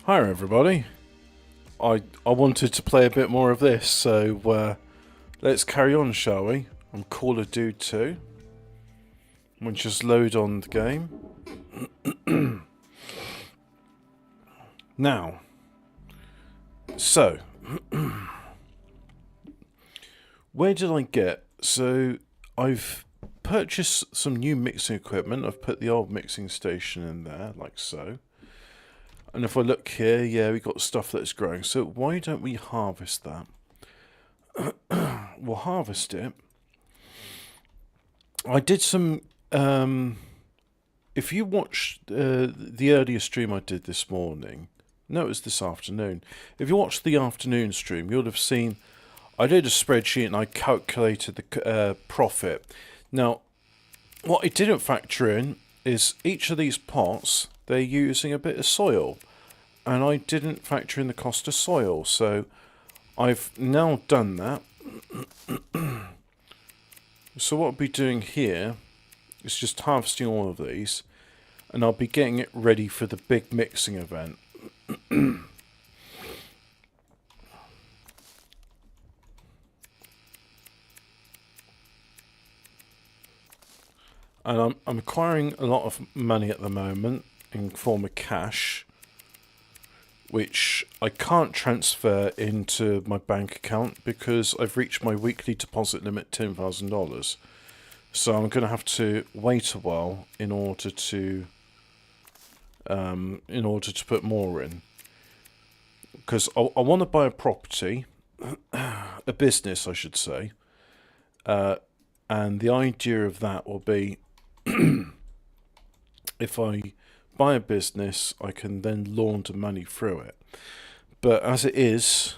Hi everybody. I wanted to play a bit more of this, so let's carry on, shall we? I'm Call of Duty 2. We'll just load on the game. Now, so where did I get? So I've purchased some new mixing equipment. I've put the old mixing station in there, like so. And if I look here, yeah, we got stuff that's growing. So why don't we harvest that? We'll harvest it. I did some. If you watched the earlier stream I did this morning, no, it was this afternoon. If you watched the afternoon stream, you'll have seen I did a spreadsheet and I calculated the profit. Now, what I didn't factor in is each of these pots, they're using a bit of soil. And I didn't factor in the cost of soil. So I've now done that. So what I'll be doing here is just harvesting all of these. And I'll be getting it ready for the big mixing event. And I'm acquiring a lot of money at the moment in form of cash, which I can't transfer into my bank account because I've reached my weekly deposit limit, $10,000. So I'm going to have to wait a while in order to put more in, because I want to buy a property, a business, I should say, and the idea of that will be if I buy a business, I can then launder money through it. But as it is,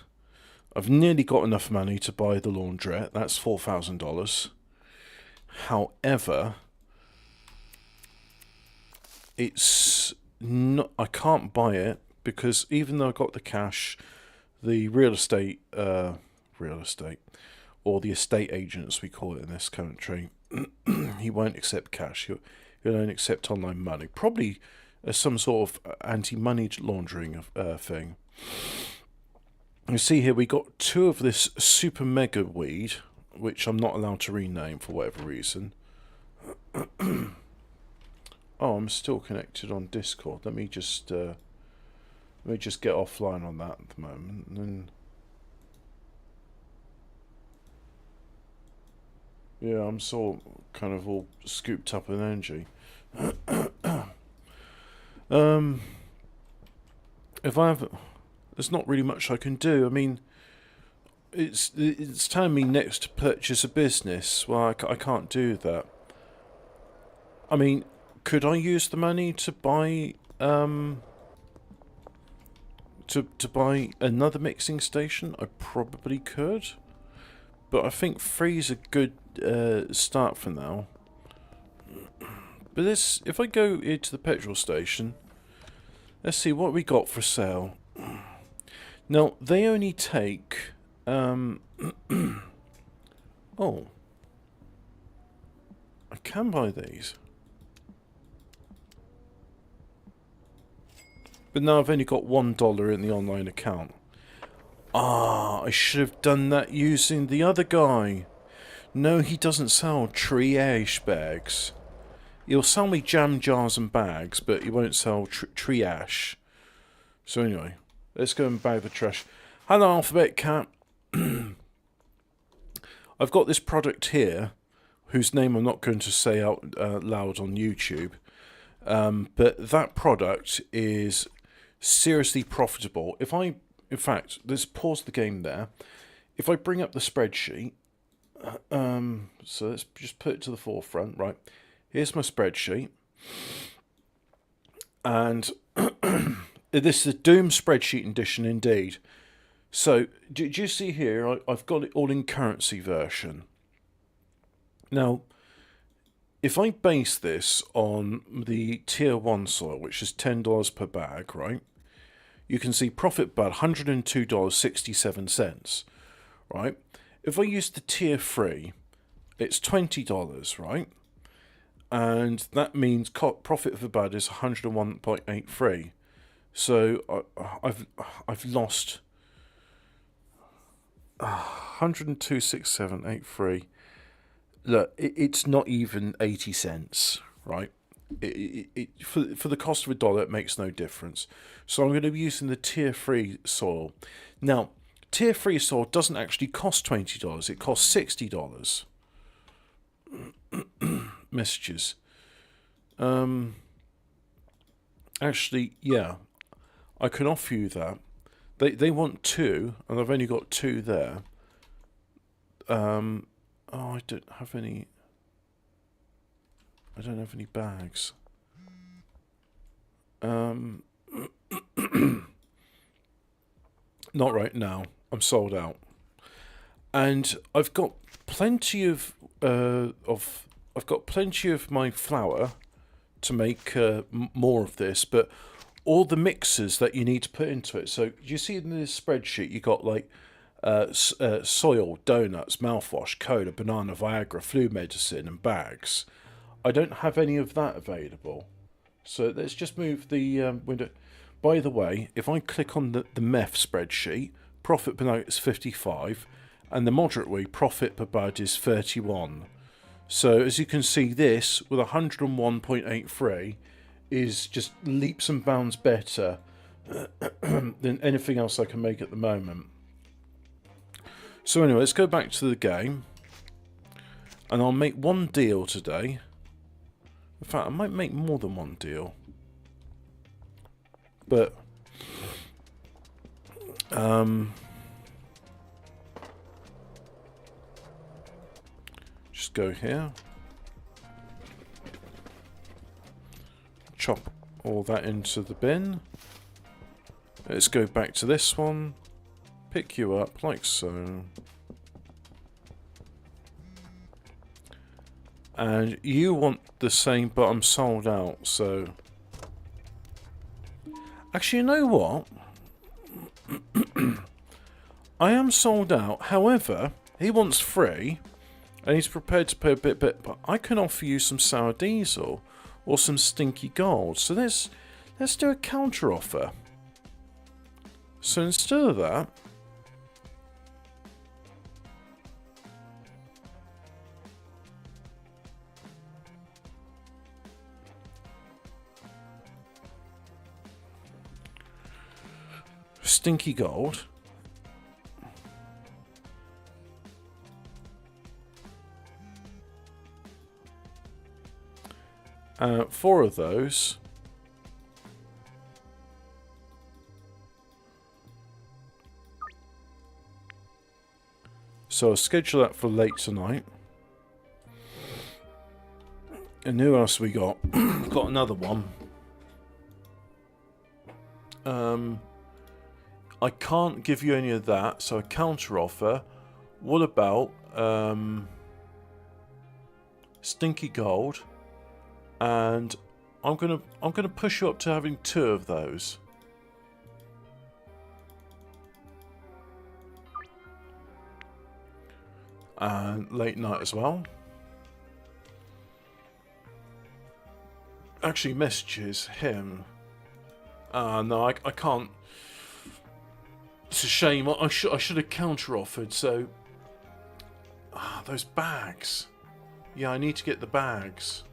I've nearly got enough money to buy the laundrette. That's $4,000. However, it's not. I can't buy it because even though I got the cash, the real estate, or the estate agents we call it in this country, he won't accept cash. He'll only accept online money. Probably some sort of anti-money laundering thing. You see here we got 2 of this super mega weed, which I'm not allowed to rename for whatever reason. Oh, I'm still connected on Discord. Let me just get offline on that at the moment, and then yeah, I'm so kind of all scooped up in energy. If I have, there's not really much I can do. I mean, it's telling me next to purchase a business. Well, I can't do that. I mean, could I use the money to buy to buy another mixing station? I probably could, but I think 3's a good start for now. But this, if I go into the petrol station, let's see what we got for sale. Now, they only take... oh. I can buy these. But now I've only got $1 in the online account. Ah, I should have done that using the other guy. No, he doesn't sell triage bags. He'll sell me jam jars and bags, but he won't sell triage. So anyway, let's go and bag the trash. Hello, Alphabet Cat. I've got this product here, whose name I'm not going to say out loud on YouTube. But that product is seriously profitable. In fact, let's pause the game there. If I bring up the spreadsheet, so let's just put it to the forefront, right? Here's my spreadsheet. And this is a Doom spreadsheet edition indeed. So, do you see here, I've got it all in currency version. Now, if I base this on the tier 1 soil, which is $10 per bag, right? You can see profit bud $102.67, right? If I use the tier 3, it's $20, right? And that means profit for bud is 101.83. So I've lost 102.6783. Look, it's not even 80 cents, right? For the cost of $1, it makes no difference. So I'm going to be using the tier 3 soil. Now, tier 3 soil doesn't actually cost $20, it costs $60. Messages. Actually, yeah, I can offer you that. They want 2, and I've only got 2 there. Oh, I don't have any. I don't have any bags. Not right now. I'm sold out, and I've got plenty of I've got plenty of my flour to make more of this, but all the mixes that you need to put into it. So you see in this spreadsheet, you got like soil, donuts, mouthwash, cola, banana, Viagra, flu medicine, and bags. I don't have any of that available. So let's just move the window. By the way, if I click on the meth spreadsheet, profit per note is 55, and the moderate way profit per bud is 31. So as you can see, this with 101.83 is just leaps and bounds better than anything else I can make at the moment. So anyway, let's go back to the game, and I'll make one deal today. In fact, I might make more than one deal, but just go here, chop all that into the bin. Let's go back to this one, pick you up like so. And you want the same, but I'm sold out, so... Actually, you know what? I am sold out. However, he wants 3, and he's prepared to pay a bit, but I can offer you some sour diesel or some stinky gold. So let's do a counter offer. So instead of that, stinky gold. Four of those. So I'll schedule that for late tonight. And who else we got? Got another one. I can't give you any of that, so a counter offer. What about stinky gold? And I'm gonna push you up to having 2 of those. And late night as well. Actually, messages him. No, I can't. It's a shame. I should have counter offered. So, those bags. Yeah, I need to get the bags.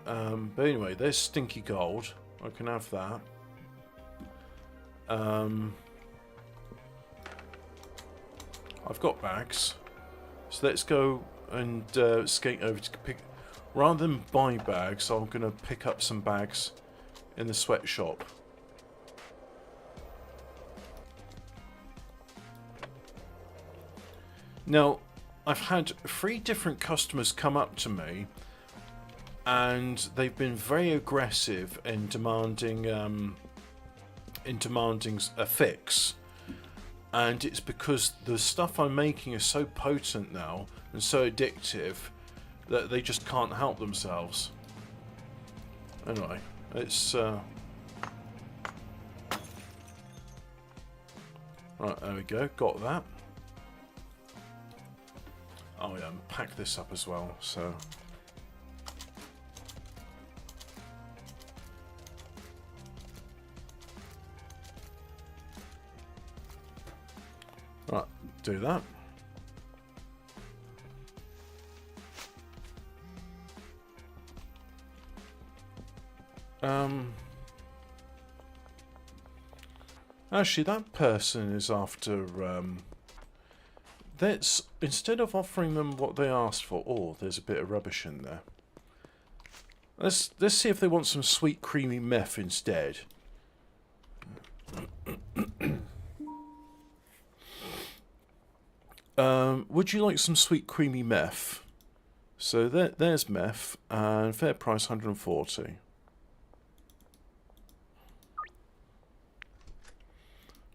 But anyway, there's stinky gold. I can have that. I've got bags. So let's go and skate over to pick. Rather than buy bags, I'm going to pick up some bags in the sweatshop. Now, I've had 3 different customers come up to me, and they've been very aggressive in demanding a fix. And it's because the stuff I'm making is so potent now and so addictive that they just can't help themselves. Anyway, it's right, there we go, got that. Oh yeah, and pack this up as well, so do that. Actually, that person is after. Let's, instead of offering them what they asked for. Oh, there's a bit of rubbish in there. Let's see if they want some sweet creamy meth instead. Would you like some sweet creamy meth? So there's meth, and fair price 140.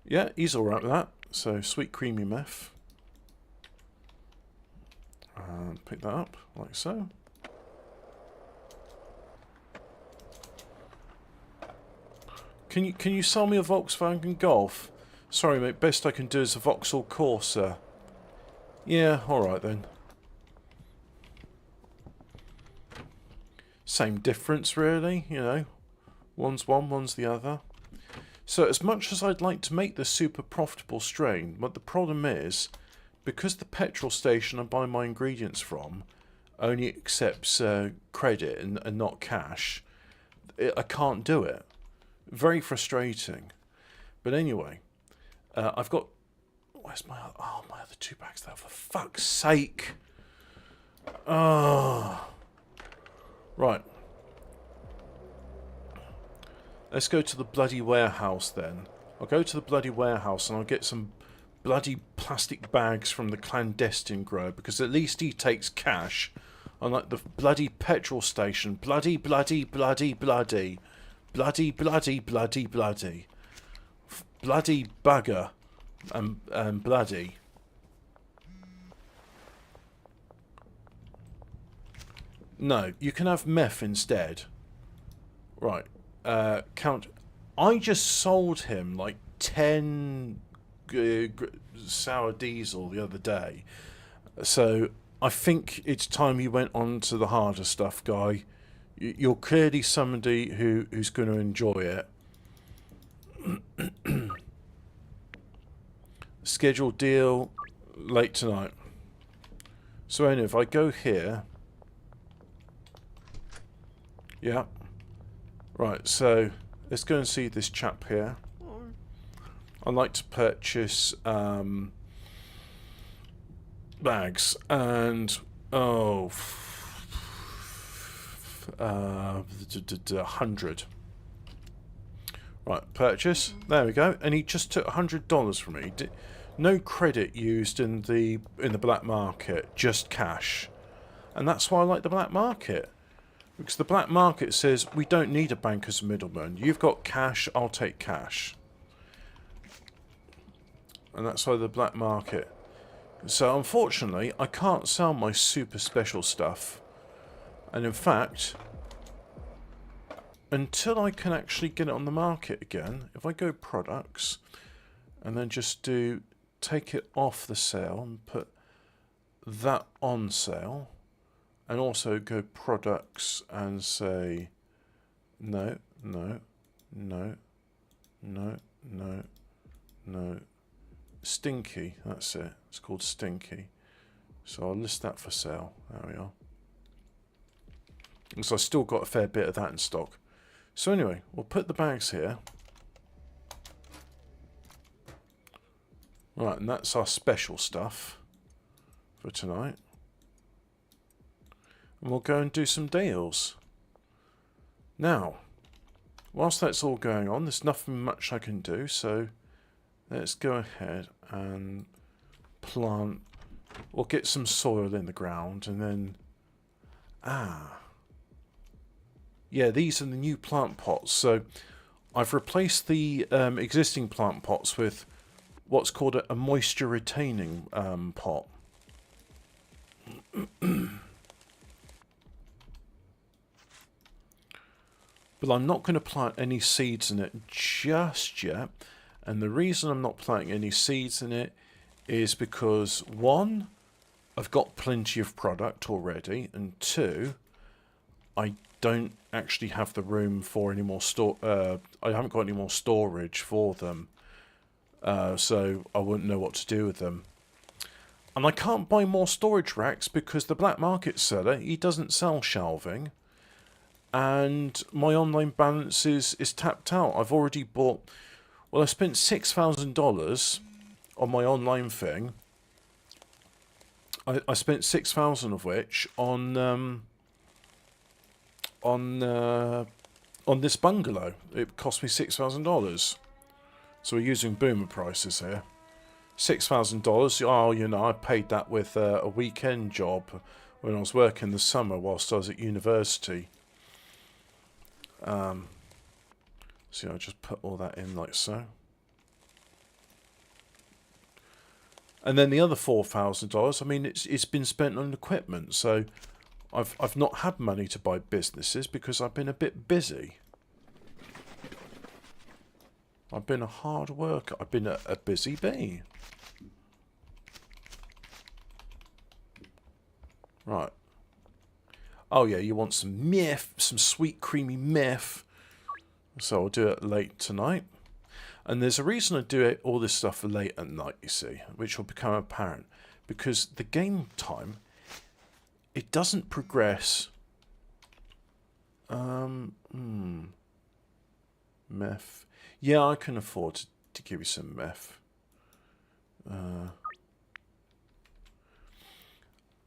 Yeah, he's alright with that. So sweet creamy meth. And pick that up like so. Can you sell me a Volkswagen Golf? Sorry mate, best I can do is a Vauxhall Corsa. Yeah, alright then. Same difference really, you know. One's one, one's the other. So as much as I'd like to make this super profitable strain, but the problem is, because the petrol station I buy my ingredients from only accepts credit and not cash, I can't do it. Very frustrating. But anyway, I've got... Where's my... Oh, my other 2 bags there, for fuck's sake. Oh. Right. Let's go to the bloody warehouse then. I'll go to the bloody warehouse and I'll get some bloody plastic bags from the clandestine grower, because at least he takes cash. Unlike the bloody petrol station. Bloody, bloody, bloody, bloody. Bloody, bloody, bloody, bloody. Bloody bugger. And bloody. No, you can have meth instead. Right. Count. I just sold him like 10 sour diesel the other day. So I think it's time you went on to the harder stuff, guy. You're clearly somebody who's going to enjoy it. Scheduled deal late tonight. So anyway, if I go here... Yeah. Right, so let's go and see this chap here. I'd like to purchase bags and 100. Right, purchase. There we go. And he just took $100 from me. No credit used in the black market, just cash. And that's why I like the black market. Because the black market says, we don't need a bank as a middleman. You've got cash, I'll take cash. And that's why the black market. So unfortunately, I can't sell my super special stuff. And in fact, until I can actually get it on the market again, if I go products, and then just take it off the sale and put that on sale, and also go products and say no, no, no, no, no, no. Stinky, that's it. It's called Stinky. So I'll list that for sale. There we are. So I still got a fair bit of that in stock. So anyway, we'll put the bags here. Right, and that's our special stuff for tonight. And we'll go and do some deals. Now, whilst that's all going on, there's nothing much I can do, so let's go ahead and plant, or get some soil in the ground, and then, yeah, these are the new plant pots. So I've replaced the existing plant pots with what's called a moisture retaining pot. But I'm not going to plant any seeds in it just yet. And the reason I'm not planting any seeds in it is because, one, I've got plenty of product already, and two, I don't actually have the room for any more I haven't got any more storage for them, so I wouldn't know what to do with them. And I can't buy more storage racks because the black market seller, he doesn't sell shelving. And my online balance is tapped out. I've already bought... Well, I spent $6,000 on my online thing. I spent 6,000 of which on this bungalow. It cost me $6,000. So we're using boomer prices here. $6,000. Oh, you know, I paid that with a weekend job when I was working the summer whilst I was at university. So I just put all that in like so. And then the other $4,000, I mean, it's been spent on equipment. So I've not had money to buy businesses because I've been a bit busy. I've been a hard worker. I've been a busy bee. Right. Oh yeah, you want some myth, some sweet creamy myth. So I'll do it late tonight. And there's a reason I do it all this stuff late at night, you see, which will become apparent. Because the game time, it doesn't progress. Meth. Yeah, I can afford to give you some meth.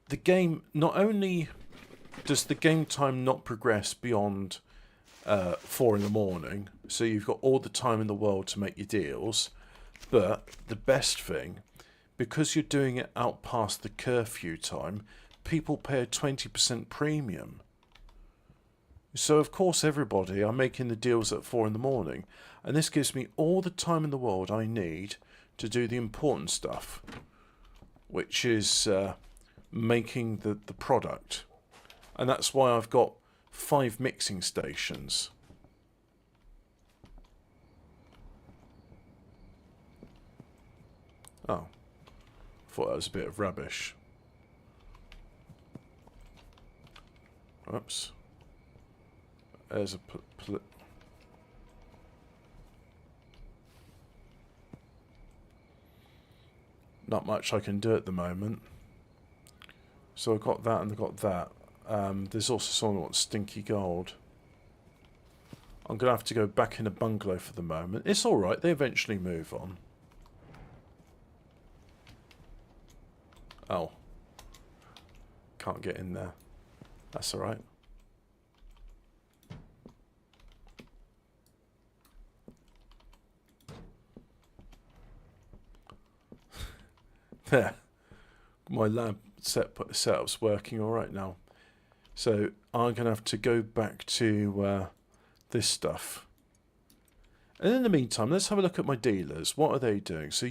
The game, not only does the game time not progress beyond 4 in the morning, so you've got all the time in the world to make your deals, but the best thing, because you're doing it out past the curfew time, people pay a 20% premium. So of course everybody are making the deals at 4 in the morning, and this gives me all the time in the world I need to do the important stuff, which is making the product. And that's why I've got 5 mixing stations. Oh, thought that was a bit of rubbish. Oops. There's a not much I can do at the moment. So I've got that and I've got that. There's also someone who wants stinky gold. I'm going to have to go back in a bungalow for the moment. It's alright, they eventually move on. Oh. Can't get in there. That's alright. There. My lab setup's working alright now. So I'm going to have to go back to this stuff. And in the meantime, let's have a look at my dealers. What are they doing? So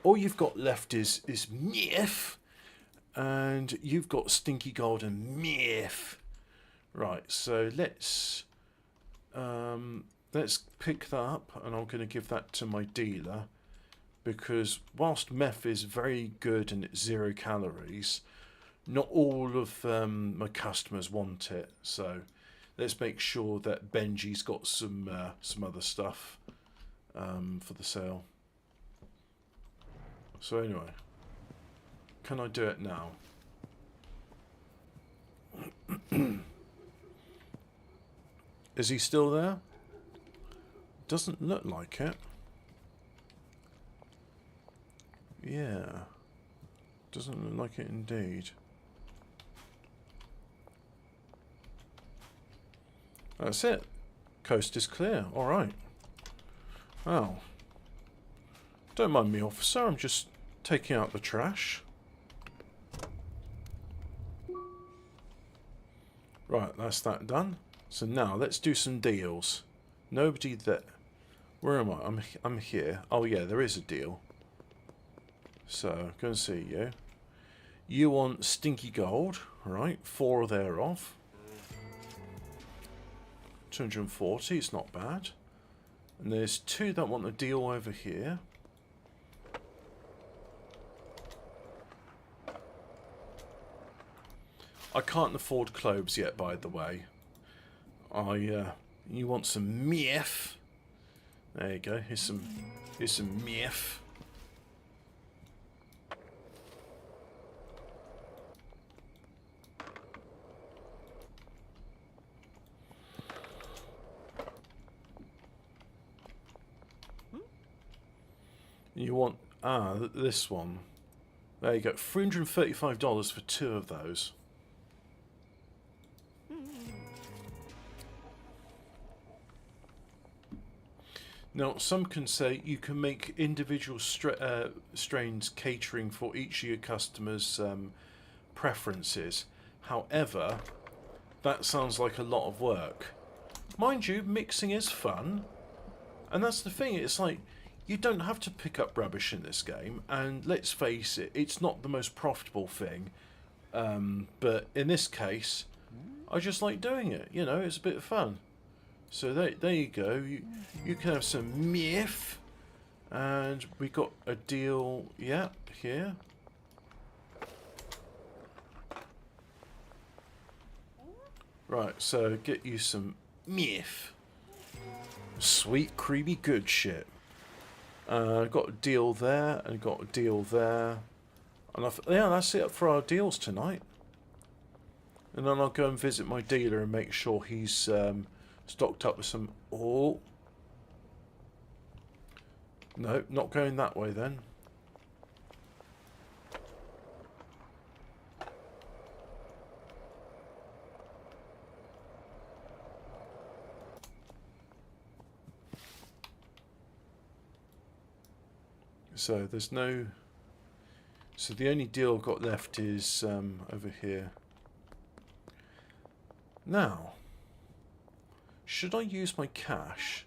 all you've got left is myth, and you've got stinky gold and myth. Right, so let's pick that up, and I'm going to give that to my dealer, because whilst meth is very good and it's 0 calories, not all of my customers want it. So let's make sure that Benji's got some other stuff for the sale. So anyway, can I do it now? Is he still there? Doesn't look like it. Yeah, doesn't look like it indeed. That's it. Coast is clear. All right. Oh. Don't mind me, officer. I'm just taking out the trash. Right, that's that done. So now let's do some deals. Nobody that... Where am I? I'm here. Oh yeah, there is a deal. So, go and see you. You want stinky gold, right? 4 thereof. 240, it's not bad. And there's 2 that want a deal over here. I can't afford cloves yet, by the way. You want some myth? There you go. Here's some myth. You want this one. There you go. $335 for 2 of those. Now, some can say you can make individual strains catering for each of your customers' preferences. However, that sounds like a lot of work. Mind you, mixing is fun. And that's the thing, it's like, you don't have to pick up rubbish in this game. And let's face it, it's not the most profitable thing. But in this case, I just like doing it. You know, it's a bit of fun. So there you go. You can have some myth, and we got a deal. Yeah, here. Right. So get you some myth. Sweet, creamy, good shit. Got a deal there, and got a deal there, and yeah, that's it for our deals tonight. And then I'll go and visit my dealer and make sure he's stocked up with some... Oh. No, not going that way then. So there's no... So the only deal I've got left is over here. Now... should I use my cash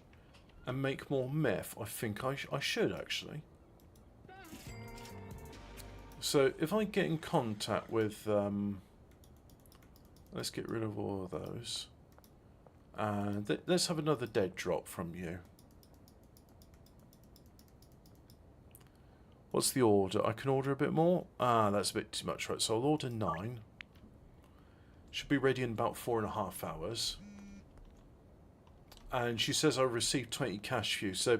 and make more meth? I think I should, actually. So, if I get in contact with... let's get rid of all of those. And let's have another dead drop from you. What's the order? I can order a bit more? Ah, that's a bit too much, right? So I'll order 9. Should be ready in about 4.5 hours. And she says I received 20 cash for you. So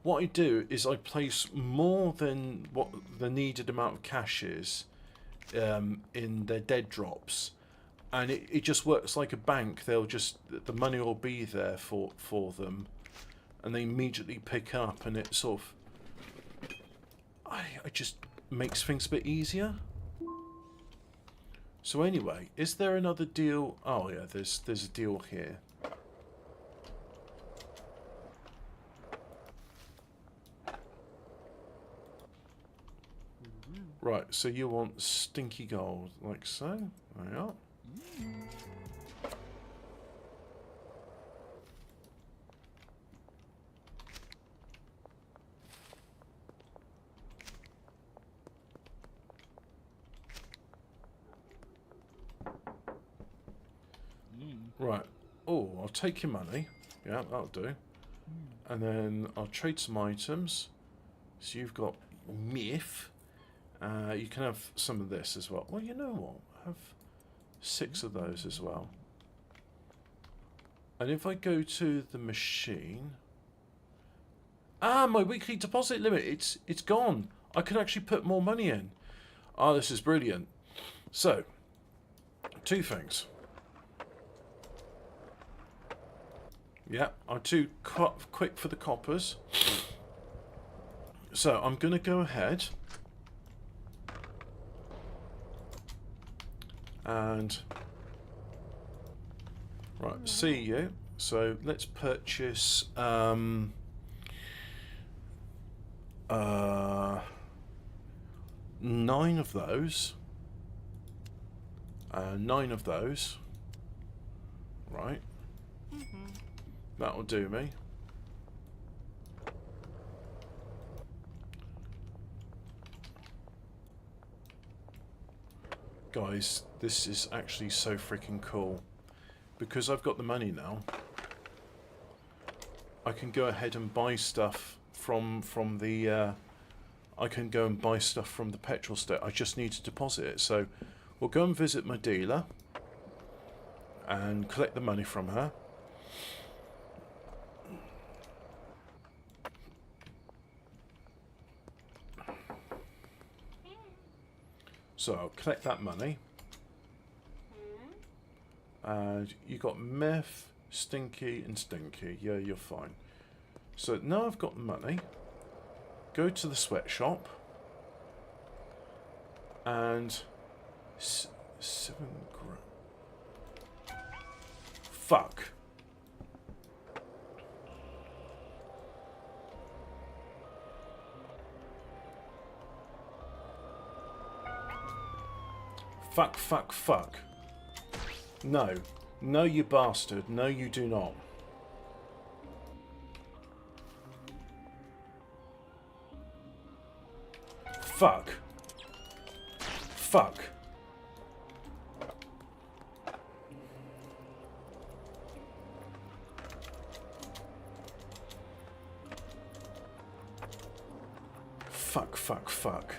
what I do is I place more than what the needed amount of cash is in their dead drops, and it just works like a bank. They'll just, the money will be there for them, and they immediately pick up, and it sort of I just makes things a bit easier. So anyway, is there another deal? Oh yeah, there's a deal here. Right, so you want stinky gold, like so. There you are. Right. Oh, I'll take your money. Yeah, that'll do. And then I'll trade some items. So you've got myth. You can have some of this as well. Well, you know what? Have 6 of those as well. And if I go to the machine... Ah, my weekly deposit limit. It's gone. I can actually put more money in. Ah, this is brilliant. So, 2 things. Yeah, I'm too quick for the coppers. So, I'm going to go ahead... and right, see you. So let's purchase 9 of those. 9 of those. Right. That'll do me. Guys, this is actually so freaking cool. Because I've got the money now, I can go ahead and buy stuff from the... I can go and buy stuff from the petrol station. I just need to deposit it. So we'll go and visit my dealer and collect the money from her. So I'll collect that money. And you got meth, stinky, and stinky. Yeah, you're fine. So now I've got the money. go to the sweatshop, and 7 grand. Fuck. Fuck, fuck, fuck. No. No, you bastard. No, you do not. Fuck. Fuck. Fuck, fuck, fuck.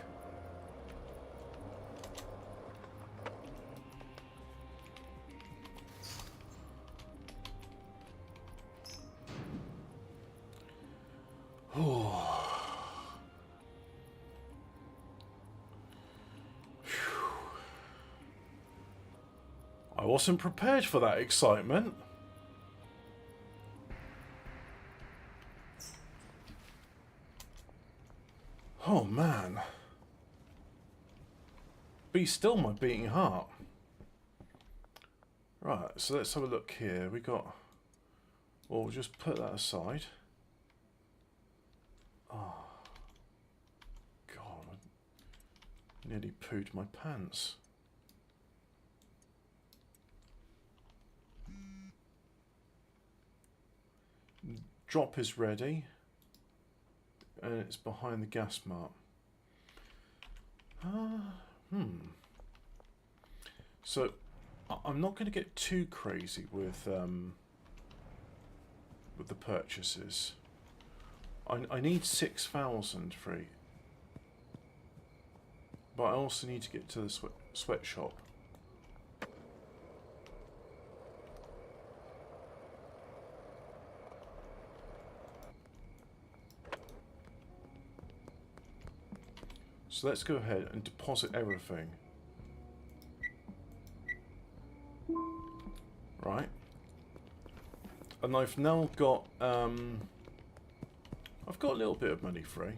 I wasn't prepared for that excitement. Oh man. Be still, my beating heart. Right, so let's have a look here. We got... Well, we'll just put that aside. Oh. God. I nearly pooed my pants. Drop is ready. And it's behind the gas mark. So, I'm not going to get too crazy with the purchases. I need 6,000 free, but I also need to get to the sweatshop. So let's go ahead and deposit everything. Right. And I've now got I've got a little bit of money free.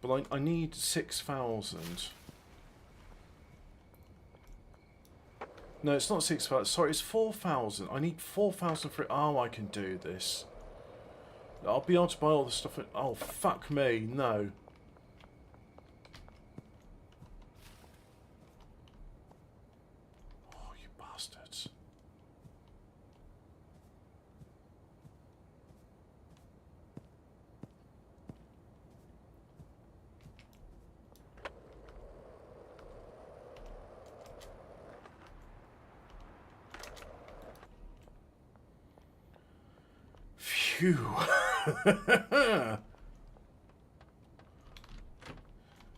But I need 6,000. No, it's not 6,000. Sorry, it's 4,000. I need 4,000 for it. Oh, I can do this. I'll be able to buy all the stuff. Oh, fuck me. No. Oh, you bastards. Phew.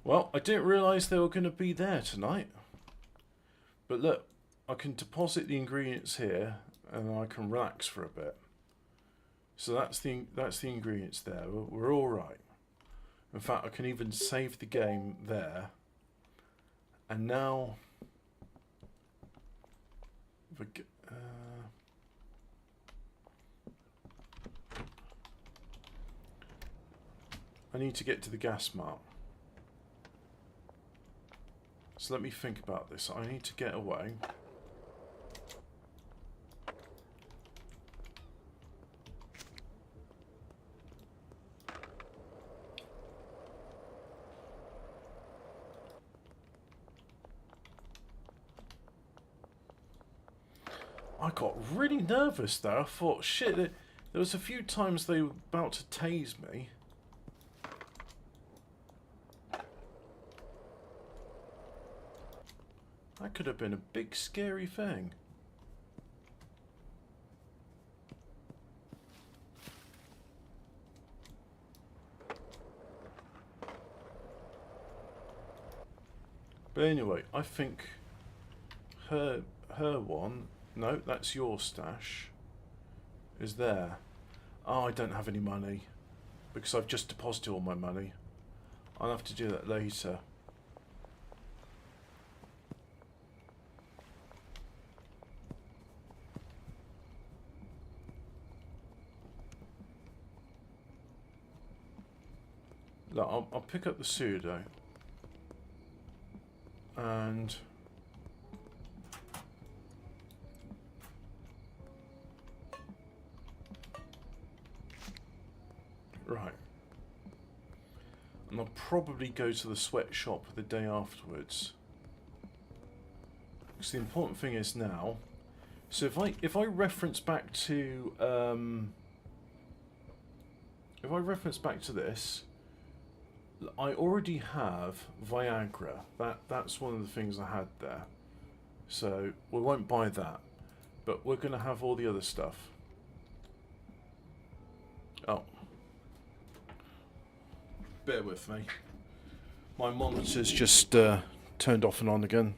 Well, I didn't realise they were going to be there tonight. But look, I can deposit the ingredients here and I can relax for a bit. So that's the ingredients there. We're all right. In fact, I can even save the game there. And now... I need to get to the gas mart. So let me think about this. I need to get away. I got really nervous there. I thought, shit, there was a few times they were about to tase me. That could have been a big scary thing. But anyway, I think her one, no, that's your stash, is there. Oh, I don't have any money because I've just deposited all my money. I'll have to do that later. Look, I'll pick up the pseudo. And right. And I'll probably go to the sweatshop the day afterwards. Because the important thing is now. So if I reference back to this, I already have Viagra. That's one of the things I had there. So we won't buy that, but we're going to have all the other stuff. Oh, bear with me. My monitor's just turned off and on again.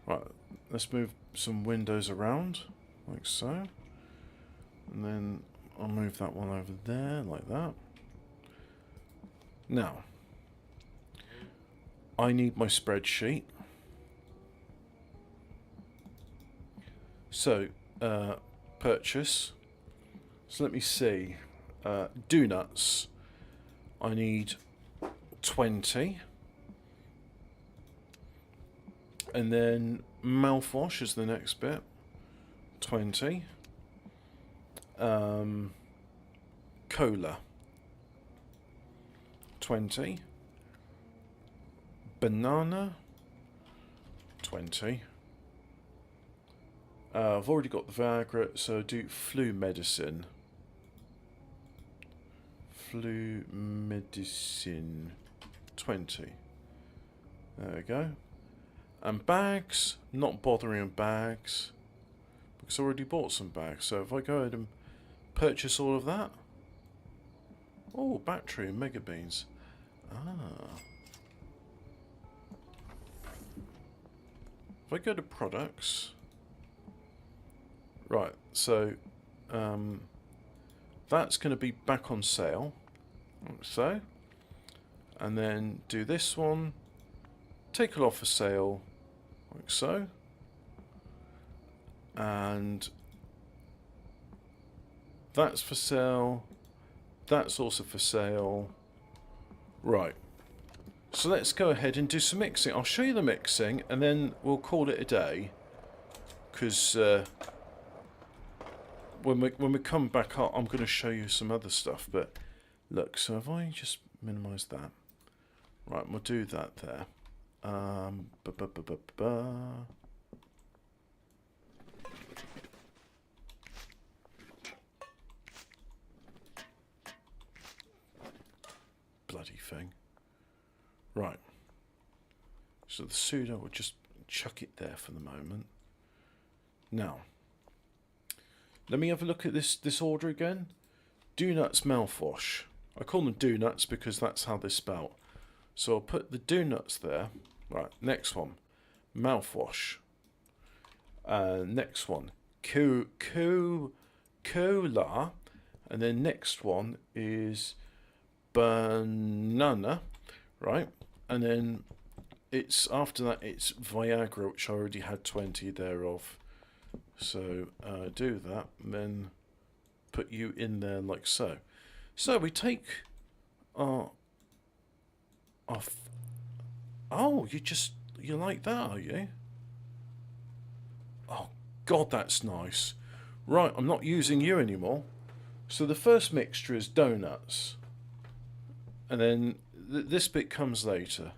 Right, let's move some windows around, like so. And then I'll move that one over there, like that. Now, I need my spreadsheet. So, purchase. So let me see. Donuts. I need 20. And then mouthwash is the next bit. 20. Cola. 20. Banana. 20. I've already got the Viagra, so I'll do flu medicine. Flu medicine. 20. There we go. And bags, not bothering with bags, because I already bought some bags. So if I go ahead and purchase all of that. Oh, battery and mega beans. Ah. If I go to products. Right, so that's going to be back on sale. Like so. And then do this one. Take it off for sale. Like so. And that's for sale. That's also for sale. Right. So let's go ahead and do some mixing. I'll show you the mixing and then we'll call it a day. Because when we come back up, I'm going to show you some other stuff. But look, so if I just minimize that. Right, we'll do that there. Bloody thing. Right. So the pseudo, will just chuck it there for the moment. Now, let me have a look at this order again. Donuts mouthwash. I call them donuts because that's how they're spelt. So I'll put the donuts there. Right, next one. Mouthwash. Next one. Cola. And then next one is banana. Right? And then it's after that it's Viagra, which I already had 20 thereof. So do that and then put you in there like so. So we take our oh, you like that, are you? Oh God, that's nice. Right, I'm not using you anymore. So the first mixture is donuts. And then this bit comes later.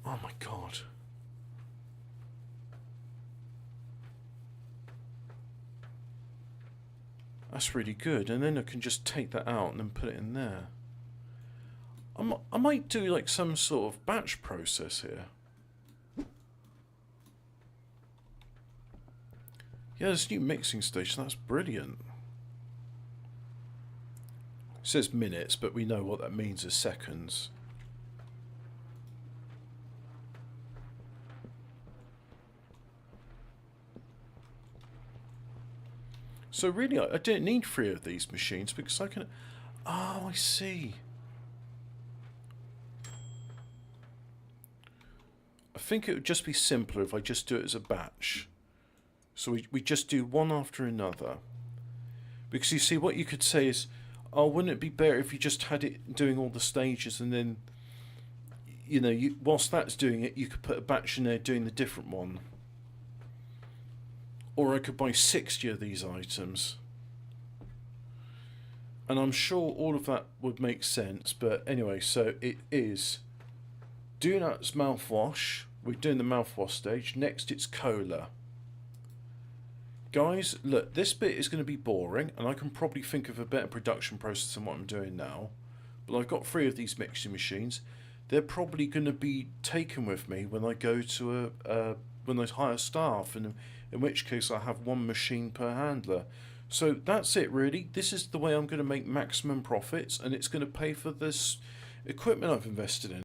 Oh my God. That's really good. And then I can just take that out and then put it in there. I might do like some sort of batch process here. Yeah, this new mixing station, that's brilliant. It says minutes, but we know what that means is seconds. So really, I didn't need 3 of these machines because I can... Oh, I see. I think it would just be simpler if I just do it as a batch. So we just do one after another. Because you see, what you could say is, oh, wouldn't it be better if you just had it doing all the stages, and then, whilst that's doing it, you could put a batch in there doing the different one. Or I could buy 60 of these items. And I'm sure all of that would make sense, but anyway, so it is Donuts mouthwash. We're doing the mouthwash stage. Next, it's cola. Guys, look, this bit is going to be boring, and I can probably think of a better production process than what I'm doing now. But I've got 3 of these mixing machines. They're probably going to be taken with me when I go to when I hire staff, and in which case I have 1 machine per handler. So that's it, really. This is the way I'm going to make maximum profits, and it's going to pay for this equipment I've invested in.